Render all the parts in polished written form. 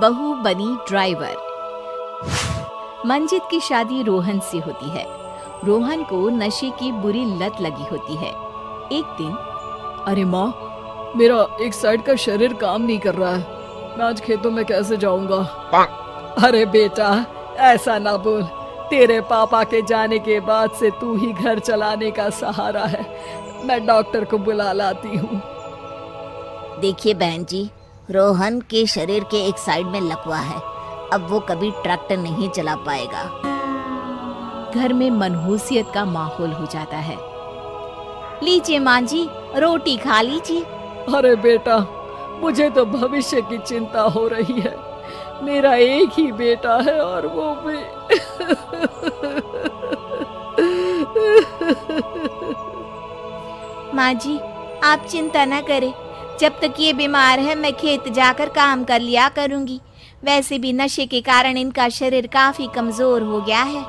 बहू बनी ड्राइवर। मंजित की शादी रोहन से होती है। रोहन को नशे की बुरी लत लगी होती है। एक दिन, अरे माँ, मेरा एक साइड का शरीर काम नहीं कर रहा है। मैं आज खेतों में कैसे जाऊंगा? अरे बेटा, ऐसा ना बोल। तेरे पापा के जाने के बाद से तू ही घर चलाने का सहारा है। मैं डॉक्टर को बुला लाती हूँ। देखिए बहन जी, रोहन के शरीर के एक साइड में लकवा है। अब वो कभी ट्रैक्टर नहीं चला पाएगा। घर में मनहूसियत का माहौल हो जाता है। लीजिए माँ जी, रोटी खा लीजिए। अरे बेटा, मुझे तो भविष्य की चिंता हो रही है। मेरा एक ही बेटा है और वो भी माँ जी, आप चिंता न करें। जब तक ये बीमार है मैं खेत जाकर काम कर लिया करूंगी। वैसे भी नशे के कारण इनका शरीर काफी कमजोर हो गया है।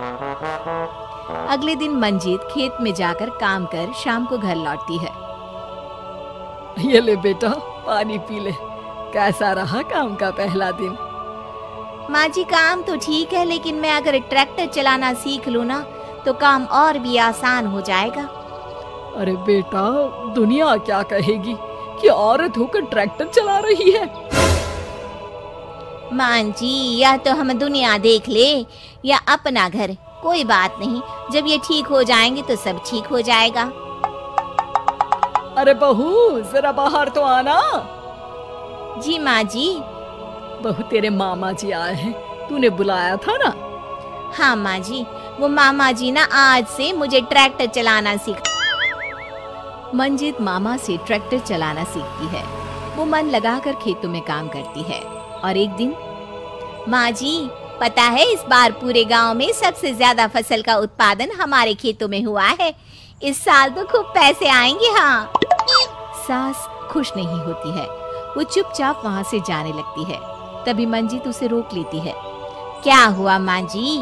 अगले दिन मंजीत खेत में जाकर काम कर शाम को घर लौटती है। ये ले बेटा, पानी पी ले। कैसा रहा काम का पहला दिन? माँ जी, काम तो ठीक है, लेकिन मैं अगर ट्रैक्टर चलाना सीख लूँ ना तो काम और भी आसान हो जाएगा। अरे बेटा, दुनिया क्या कहेगी कि औरत होकर ट्रैक्टर चला रही है? माँ जी, या तो हम दुनिया देख ले या अपना घर, कोई बात नहीं। जब ये ठीक हो जाएंगे तो सब ठीक हो जाएगा। अरे बहू, जरा बाहर तो आना। जी माँ जी। बहू, तेरे मामा जी आए हैं, तूने बुलाया था ना? हाँ माँ जी, वो मामा जी ना आज से मुझे ट्रैक्टर चलाना सीख। मंजित मामा से ट्रैक्टर चलाना सीखती है। वो मन लगाकर खेतों में काम करती है। और एक दिन, माँ जी, पता है इस बार पूरे गांव में सबसे ज्यादा फसल का उत्पादन हमारे खेतों में हुआ है। इस साल तो खूब पैसे आएंगे। हाँ। सास खुश नहीं होती है। वो चुपचाप वहाँ से जाने लगती है। तभी मंजित उसे रोक लेती है। क्या हुआ माँ जी,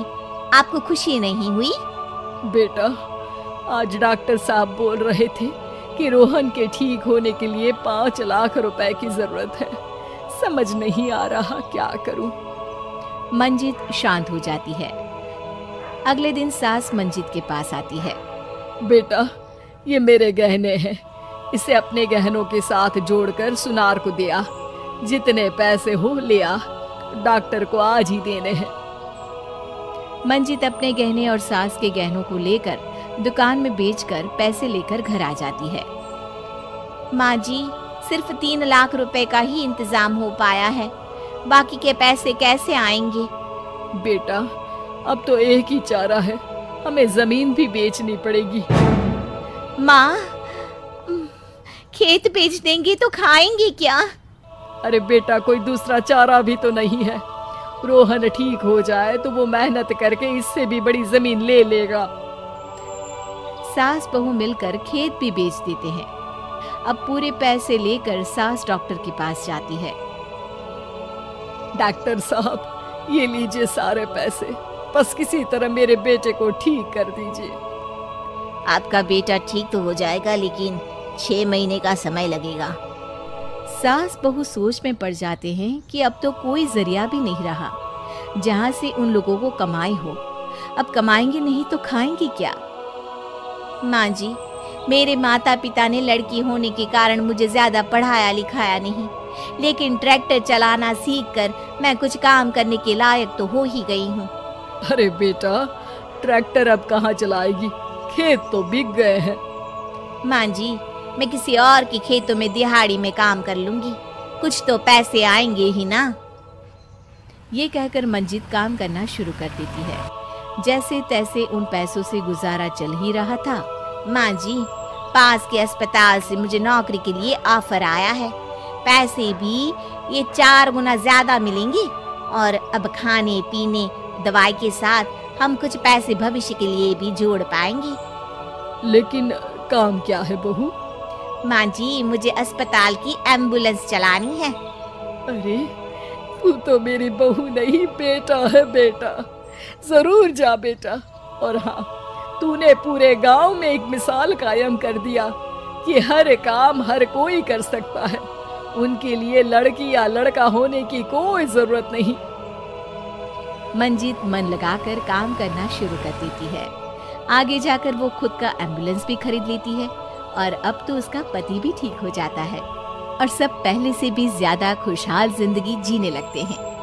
आपको खुशी नहीं हुई? बेटा, आज डॉक्टर साहब बोल रहे थे कि रोहन के ठीक होने के लिए 5 लाख रुपए की जरूरत है। समझ नहीं आ रहा क्या करूं। मंजित शांत हो जाती है। अगले दिन सास मंजित के पास आती है। बेटा, ये मेरे गहने हैं। इसे अपने गहनों के साथ जोड़कर सुनार को दिया। जितने पैसे हो ले आ, डॉक्टर को आज ही देने हैं। मंजित अपने गहने और सास के गहनों को लेकर दुकान में बेचकर पैसे लेकर घर आ जाती है। माँ जी, सिर्फ 3 लाख रुपए का ही इंतजाम हो पाया है। बाकी के पैसे कैसे आएंगे? बेटा, अब तो एक ही चारा है, हमें जमीन भी बेचनी पड़ेगी। माँ, खेत बेच देंगे तो खाएंगे क्या? अरे बेटा, कोई दूसरा चारा भी तो नहीं है। रोहन ठीक हो जाए तो वो मेहनत करके इससे भी बड़ी जमीन ले लेगा। सास बहू मिलकर खेत भी बेच देते हैं। अब पूरे पैसे लेकर सास डॉक्टर के पास जाती है। डॉक्टर साहब, ये लीजिए सारे पैसे। बस किसी तरह मेरे बेटे को ठीक कर दीजिए। आपका बेटा ठीक तो हो जाएगा, लेकिन 6 महीने का समय लगेगा। सास बहू सोच में पड़ जाते हैं कि अब तो कोई जरिया भी नहीं रहा जहाँ से उन लोगों को कमाई हो। अब कमाएंगे नहीं तो खाएंगे क्या? माँ जी, मेरे माता पिता ने लड़की होने के कारण मुझे ज्यादा पढ़ाया लिखाया नहीं, लेकिन ट्रैक्टर चलाना सीखकर मैं कुछ काम करने के लायक तो हो ही गई हूँ। अरे बेटा, ट्रैक्टर अब कहाँ चलाएगी? खेत तो बिक गए हैं। माँ जी, मैं किसी और के खेतों में दिहाड़ी में काम कर लूंगी, कुछ तो पैसे आएंगे ही ना। ये कहकर मंजित काम करना शुरू कर देती है। जैसे तैसे उन पैसों से गुजारा चल ही रहा था। माँ जी, पास के अस्पताल से मुझे नौकरी के लिए ऑफर आया है। पैसे भी ये 4 गुना ज्यादा मिलेंगे और अब खाने पीने दवाई के साथ हम कुछ पैसे भविष्य के लिए भी जोड़ पाएंगे। लेकिन काम क्या है बहू? माँ जी, मुझे अस्पताल की एम्बुलेंस चलानी है। अरे, तू तो मेरी बहू नहीं, बेटा है। बेटा, जरूर जा बेटा। और हाँ, तूने पूरे गांव में एक मिसाल कायम कर दिया कि हर काम हर कोई कर सकता है। उनके लिए लड़की या लड़का होने की कोई जरूरत नहीं। मंजीत मन लगाकर काम करना शुरू कर देती है। आगे जाकर वो खुद का एम्बुलेंस भी खरीद लेती है और अब तो उसका पति भी ठीक हो जाता है और सब पहले से भी ज्यादा खुशहाल जिंदगी जीने लगते हैं।